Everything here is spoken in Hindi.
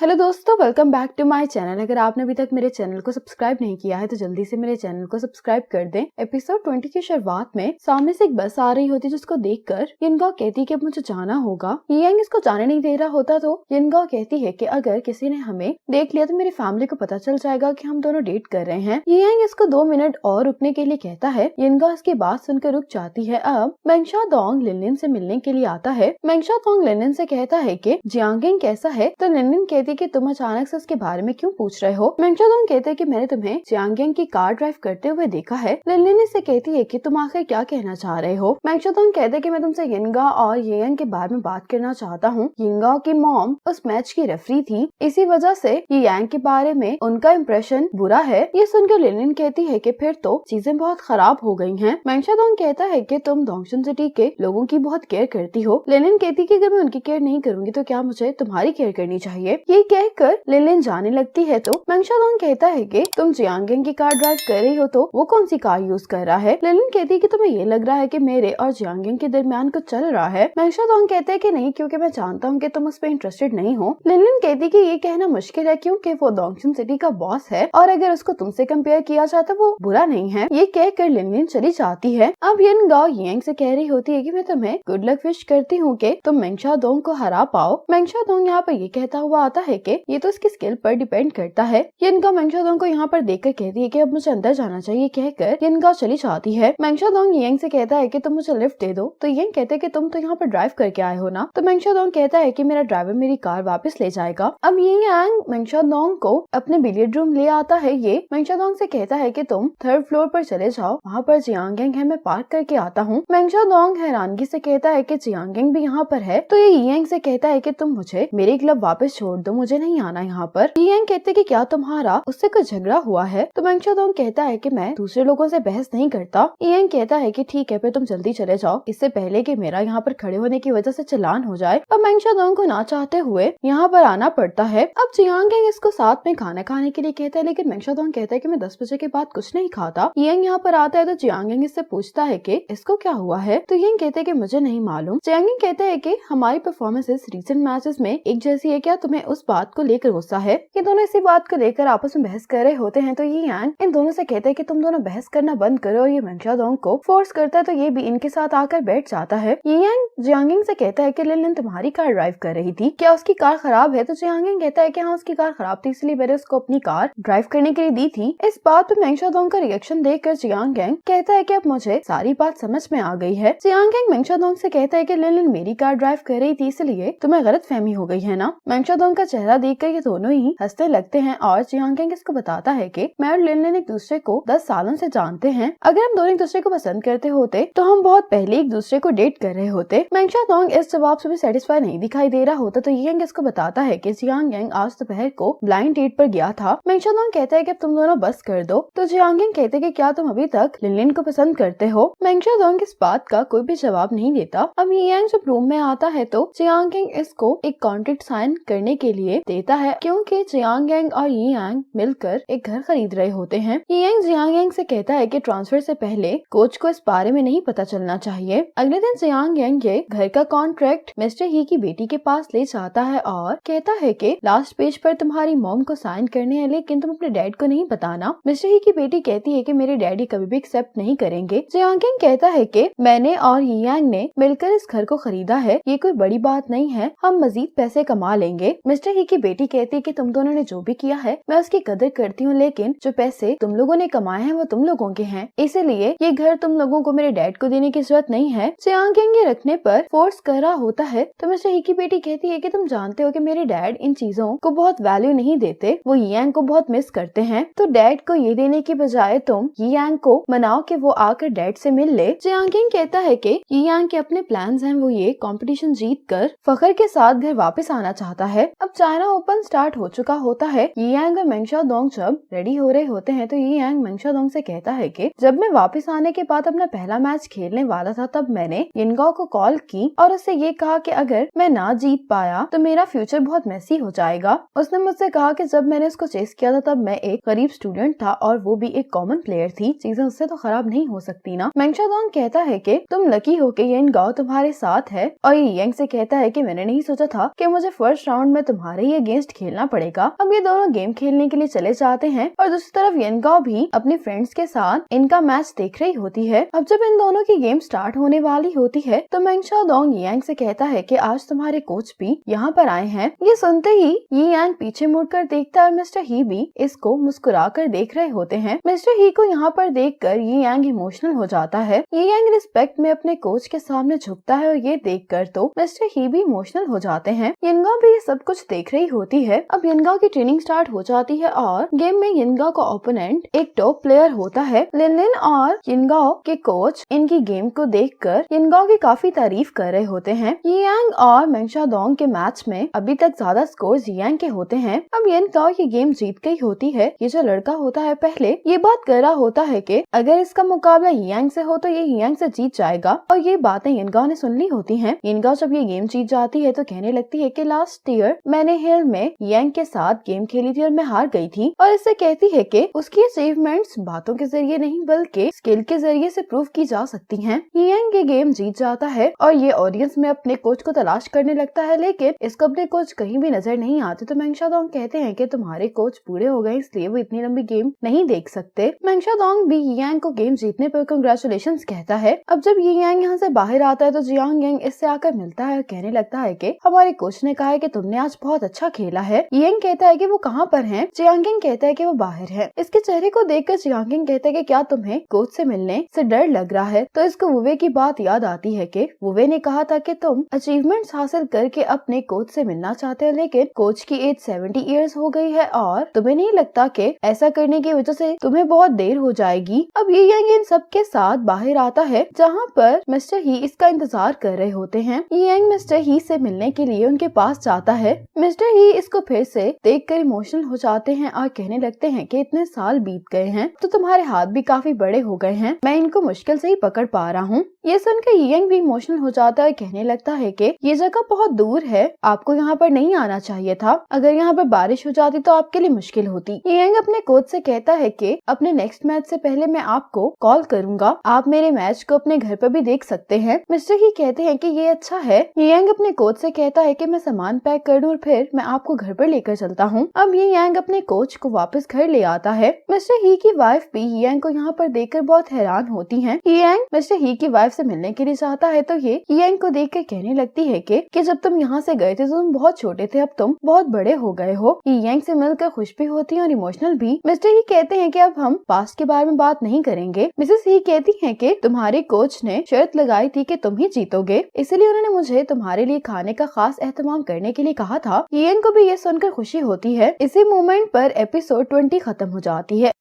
हेलो दोस्तों, welcome back to my channel. अगर आपने अभी तक मेरे चैनल को सब्सक्राइब नहीं किया है तो जल्दी से मेरे चैनल को सब्सक्राइब कर दें। एपिसोड 20 की शुरुआत में सामने से एक बस आ रही होती जिसको देखकर यिनगाओ कहती कि अब मुझे जाना होगा। यियांग इसको जाने नहीं दे रहा होता तो यिनगाओ कहती है कि अगर किसी ने हमें देख लिया तो मेरी फैमिली को पता चल जाएगा कि हम दोनों डेट कर रहे हैं। यियांग इसको 2 मिनट और रुकने के लिए कहता है। यिनगाओ इसकी बात सुनकर रुक जाती है। अब मेंगशाओदोंग लिनलिन से मिलने के लिए आता है। मेंगशाओदोंग लिनलिन से कहता है कि जियांगिंग कैसा है, तो लिनलिन कहती कि तुम अचानक से उसके बारे में क्यों पूछ रहे हो। मेंगशाओदोंग कहते हैं कि मैंने तुम्हें जियांगिंग की कार ड्राइव करते हुए देखा है। लिनलिन इससे कहती है कि तुम आखिर क्या कहना चाह रहे हो। मेंगशाओदोंग कहते हैं कि मैं तुमसे यिनगाओ और येयंग के बारे में बात करना चाहता हूँ। यिनगाओ की मॉम उस मैच की रेफरी थी, इसी वजह से येयंग के बारे में उनका इम्प्रेशन बुरा है। ये सुनकर लिनलिन कहती है कि फिर तो चीजें बहुत खराब हो गई हैं। मेंगशाओदोंग कहता है कि तुम डोंगशन सिटी के लोगों की बहुत केयर करती हो। लिनलिन कहती कि अगर मैं उनकी केयर नहीं करूंगी तो क्या मुझे तुम्हारी केयर करनी चाहिए। ये कहकर लिनलिन जाने लगती है तो मेंगशाओदोंग कहता है कि तुम जियांगिंग की कार ड्राइव कर रही हो तो वो कौन सी कार यूज कर रहा है। लिनलिन कहती है कि तुम्हें ये लग रहा है कि मेरे और जियांगिंग के दरमियान कुछ चल रहा है। मेंगशाओदोंग कहते हैं कि नहीं, क्योंकि मैं जानता हूँ कि तुम उस पर इंटरेस्टेड नहीं हो। लिनलिन कहती कि ये कहना मुश्किल है क्योंकि वो डोंगशन सिटी का बॉस है और अगर उसको तुमसे कंपेयर किया जाए तो वो बुरा नहीं है। ये कहकर लिनलिन चली जाती है। अब यिनगाओ येयंग से कह रही होती है कि मैं तुम्हें गुड लक विश करती हूँ कि तुम मेंगशाओदोंग को हरा पाओ। मेंगशाओदोंग यहाँ पर ये कहता हुआ आता है कि ये तो उसकी स्किल पर डिपेंड करता है। यिनगाओ मेंगशाओदोंग को यहाँ पर देखकर कहती है कि अब मुझे अंदर जाना चाहिए। कहकर यिनगाओ चली जाती है। मेंगशाओदोंग येयंग से कहता है कि तुम मुझे लिफ्ट दे दो, तो येयंग कहते हैं कि तुम तो यहाँ पर ड्राइव करके आए हो ना। तो मेंगशाओदोंग कहता है कि मेरा ड्राइवर मेरी कार वापस ले जाएगा। अब येयंग मेंगशाओदोंग को अपने बिलियर्ड रूम ले आता है। ये मेंगशाओदोंग से कहता है कि तुम 3rd फ्लोर पर चले जाओ, वहाँ पर जियांगिंग है, मैं पार्क करके आता हूँ। मेंगशाओदोंग हैरानगी से कहता है कि जियांगिंग भी यहाँ पर है। तो ये येयंग से कहता है कि तुम मुझे मेरे क्लब वापस छोड़ दो, मुझे नहीं आना यहाँ पर। येयंग कहते कि क्या तुम्हारा उससे कुछ झगड़ा हुआ है। तो मेंगशाओदोंग कहता है कि मैं दूसरे लोगों से बहस नहीं करता। येयंग कहता है कि ठीक है, फिर तुम जल्दी चले जाओ, इससे पहले कि मेरा यहाँ पर खड़े होने की वजह से चालान हो जाए। अब मेंगशाओदोंग को ना चाहते हुए यहाँ पर आना पड़ता है। अब जियांगिंग इसको साथ में खाना खाने के लिए कहता है, लेकिन मेंगशाओदोंग कहता है कि मैं 10 बजे के बाद कुछ नहीं खाता। येयंग यहाँ पर आता है तो जियांगिंग इससे पूछता है कि इसको क्या हुआ है। तो येयंग कहते हैं कि मुझे नहीं मालूम। जियांगिंग कहते हैं कि हमारी परफॉर्मेंसेस रीसेंट मैचेस में एक जैसी है, क्या तुम्हें उस बात को लेकर गुस्सा है। ये दोनों इसी बात को लेकर आपस में बहस कर रहे होते हैं। तो येयंग इन दोनों से कहते हैं कि तुम दोनों बहस करना बंद करो, और ये मेंगशाओदोंग को फोर्स करता है तो ये भी इनके साथ आकर बैठ जाता है। येयंग जियांगिंग से कहता है कि लिनलिन तुम्हारी कार ड्राइव कर रही थी, क्या उसकी कार खराब है। तो जियांगिंग कहता है कि हाँ, उसकी कार खराब थी, इसलिए मैंने उसको अपनी कार ड्राइव करने के लिए दी थी। इस बात पे मेंगशाओदोंग का रिएक्शन देखकर जियांगिंग कहता है कि अब मुझे सारी बात समझ में आ गई है। जियांगिंग मेंगशाओदोंग से कहता है कि लिनलिन मेरी कार ड्राइव कर रही थी, इसलिए तुम्हें गलतफहमी हो गई है ना। मेंगशाओदोंग का चेहरा देखकर ये दोनों ही हंसने लगते हैं और जियांगिंग इसको बताता है कि मैं और लिनलिन एक दूसरे को 10 सालों से जानते हैं। अगर हम दोनों एक दूसरे को पसंद करते होते तो हम बहुत पहले एक दूसरे को डेट कर रहे होते। मेंगशाओदोंग इस जवाब से भी सेटिस्फाई नहीं दिखाई दे रहा होता तो येयंग इसको बताता है कि जियांगिंग आज दोपहर को ब्लाइंड डेट पर गया था। मेंगशाओदोंग कहता है कि अब तुम दोनों बस कर दो। तो जियांगिंग कहते हैं कि क्या तुम अभी तक लिनलिन को पसंद करते हो। मेंगशाओदोंग इस बात का कोई भी जवाब नहीं देता। अब येयंग जब रूम में आता है तो जियांगिंग इसको एक कॉन्ट्रैक्ट साइन करने के लिए देता है, क्योंकि जियांगिंग और येयंग मिलकर एक घर खरीद रहे होते हैं। येयंग जियांगिंग से कहता है कि ट्रांसफर से पहले कोच को इस बारे में नहीं पता चलना चाहिए। अगले दिन जियांगिंग ये घर का कॉन्ट्रैक्ट मिस्टर ही की बेटी के पास ले जाता है और कहता है कि लास्ट पेज पर तुम्हारी मॉम को साइन करने हैं, लेकिन तुम अपने डैड को नहीं बताना। मिस्टर ही की बेटी कहती है कि मेरे डैडी कभी भी एक्सेप्ट नहीं करेंगे। जियांगिंग कहता है कि मैंने और येयंग ने मिलकर इस घर को खरीदा है, ये कोई बड़ी बात नहीं है, हम मजीद पैसे कमा लेंगे। मिस्टर ही की बेटी कहती है कि तुम दोनों ने जो भी किया है मैं उसकी कदर करती हूँ, लेकिन जो पैसे तुम लोगों ने कमाए हैं वो तुम लोगों के हैं, इसीलिए ये घर तुम लोगों को मेरे डैड को देने की जरूरत नहीं है। जियांगिंग ये रखने पर फोर्स कर रहा होता है तो मिस्टर ही की बेटी कहती है कि तुम जानते हो कि मेरे डैड इन चीजों को बहुत वैल्यू नहीं देते, वो येयंग को बहुत मिस करते हैं, तो डैड को ये देने की बजाय तुम येयंग को मनाओ कि वो आकर डैड से मिल ले। जियांगिंग कहता है कि येयंग के अपने प्लान्स हैं, वो ये कंपटीशन जीत कर फखर के साथ घर वापस आना चाहता है। अब चाइना ओपन स्टार्ट हो चुका होता है। येयंग और मेंगशाओदोंग जब रेडी हो रहे होते हैं तो येयंग मेंगशाओदोंग से कहता है कि जब मैं वापस आने के बाद अपना पहला मैच खेलने वाला था तब मैंने यिनगाओ को कॉल की और उससे ये कहा कि अगर मैं ना जीत पाया तो मेरा फ्यूचर बहुत मेसी हो जाएगा। उसने मुझसे कहा कि जब मैंने उसको चेस किया था तब मैं एक गरीब स्टूडेंट था और वो भी एक कॉमन प्लेयर थी, चीजें उससे तो खराब नहीं हो सकती ना। मेंगशाओदोंग कहता है कि तुम लकी हो कि यिनगाओ तुम्हारे साथ है और येयंग से कहता है कि मैंने नहीं सोचा था कि मुझे फर्स्ट राउंड में तुम्हारे तुम्हारे ही अगेंस्ट खेलना पड़ेगा। अब ये दोनों गेम खेलने के लिए चले जाते हैं और दूसरी तरफ येनगाओ भी अपने फ्रेंड्स के साथ इनका मैच देख रही होती है। अब जब इन दोनों की गेम स्टार्ट होने वाली होती है तो मेंगशाओदोंग यांग से कहता है कि आज तुम्हारे कोच भी यहाँ पर आए हैं। ये सुनते ही ये यांग पीछे मुड़कर देखता है, मिस्टर ही भी इसको मुस्कुरा कर देख रहे होते हैं। मिस्टर ही को यहाँ पर देखकर ये यांग इमोशनल हो जाता है। ये यांग रिस्पेक्ट में अपने कोच के सामने झुकता है और ये देखकर तो मिस्टर ही भी इमोशनल हो जाते हैं। येनगाओ भी ये सब कुछ देख रही होती है। अब येनगाओ की ट्रेनिंग स्टार्ट हो जाती है और गेम में येनगाओ का ओपोनेंट एक टॉप प्लेयर होता है। लिनलिन और येनगाओ के कोच इनकी गेम को देखकर येनगाओ की काफी तारीफ कर रहे होते हैं। ये यांग और मेंगशाओदोंग के मैच में अभी तक ज्यादा स्कोर यांग के होते हैं। अब येनगाओ ये गेम जीत गई होती है। ये जो लड़का होता है पहले ये बात कर रहा होता है कि अगर इसका मुकाबला यांग से हो तो ये यांग से जीत जाएगा और ये बातें येनगाओ ने सुन ली होती हैं। येनगाओ जब ये गेम जीत जाती है तो कहने लगती है कि लास्ट ईयर मैंने हिल में यांग के साथ गेम खेली थी और मैं हार गई थी, और इससे कहती है कि उसकी अचीवमेंट्स बातों के जरिए नहीं बल्कि स्किल के जरिए से प्रूव की जा सकती हैं। यांग ये गेम जीत जाता है और ये ऑडियंस में अपने कोच को तलाश करने लगता है, लेकिन इसको अपने कोच कहीं भी नजर नहीं आते। तो मेंगशाओदोंग कहते हैं कि तुम्हारे कोच बूढ़े हो गए इसलिए वो इतनी लंबी गेम नहीं देख सकते। मेंगशाओदोंग भी यांग को गेम जीतने पर कांग्रेचुलेशंस कहता है। अब जब यांग यहाँ से बाहर आता है तो जियांग यांग इससे आकर मिलता है और कहने लगता है कि हमारे कोच ने कहा है कि तुमने आज बहुत अच्छा खेला है। यांग कहता है कि वो कहाँ पर हैं? जियांग यांग कहता है कि वो बाहर है। इसके चेहरे को देखकर जियांग यांग कहता है कि क्या तुम्हें कोच से मिलने से डर लग रहा है? तो इसको वुवे की बात याद आती है कि वुवे ने कहा था कि तुम अचीवमेंट्स हासिल करके अपने कोच से मिलना चाहते हो, लेकिन कोच की एज 70 इयर्स हो गई है और तुम्हें नहीं लगता कि ऐसा करने की वजह से तुम्हें बहुत देर हो जाएगी। अब ये यांग इन सब के साथ बाहर आता है जहाँ पर मिस्टर ही इसका इंतजार कर रहे होते हैं। ये यांग मिस्टर ही से मिलने के लिए उनके पास जाता है। मिस्टर ही इसको फिर से देखकर इमोशनल हो जाते हैं और कहने लगते हैं कि इतने साल बीत गए हैं तो तुम्हारे हाथ भी काफी बड़े हो गए हैं, मैं इनको मुश्किल से ही पकड़ पा रहा हूँ। ये सुनकर यांग भी इमोशनल हो जाता है, कहने लगता है कि ये जगह बहुत दूर है, आपको यहाँ पर नहीं आना चाहिए था, अगर यहाँ पर बारिश हो जाती तो आपके लिए मुश्किल होती। यांग अपने कोच से कहता है कि अपने नेक्स्ट मैच से पहले मैं आपको कॉल करूंगा, आप मेरे मैच को अपने घर पर भी देख सकते हैं। मिस्टर ही कहते हैं कि ये अच्छा है। यांग अपने कोच से कहता है कि मैं सामान पैक कर दूं और फिर मैं आपको घर पर लेकर चलता हूँ। अब ये यांग अपने कोच को वापस घर ले आता है। मिस्टर ही की वाइफ भी यांग को यहाँ पर देखकर बहुत हैरान होती है। यांग मिस्टर ही की वाइफ से मिलने के लिए चाहता है तो ये यांग को देखकर कहने लगती है कि जब तुम यहाँ से गए थे तो तुम बहुत छोटे थे, अब तुम बहुत बड़े हो गए हो। ये यांग से मिलकर खुश भी होती है और इमोशनल भी। मिस्टर ही कहते हैं कि अब हम पास्ट के बारे में बात नहीं करेंगे। मिसेस ही कहती है कि तुम्हारे कोच ने शर्त लगाई थी कि तुम ही जीतोगे, इसलिए उन्होंने मुझे तुम्हारे लिए खाने का खास एहतमाम करने के लिए कहा था। यांग को भी ये सुनकर खुशी होती है। इसी मोमेंट पर एपिसोड 20 खत्म हो जाती है।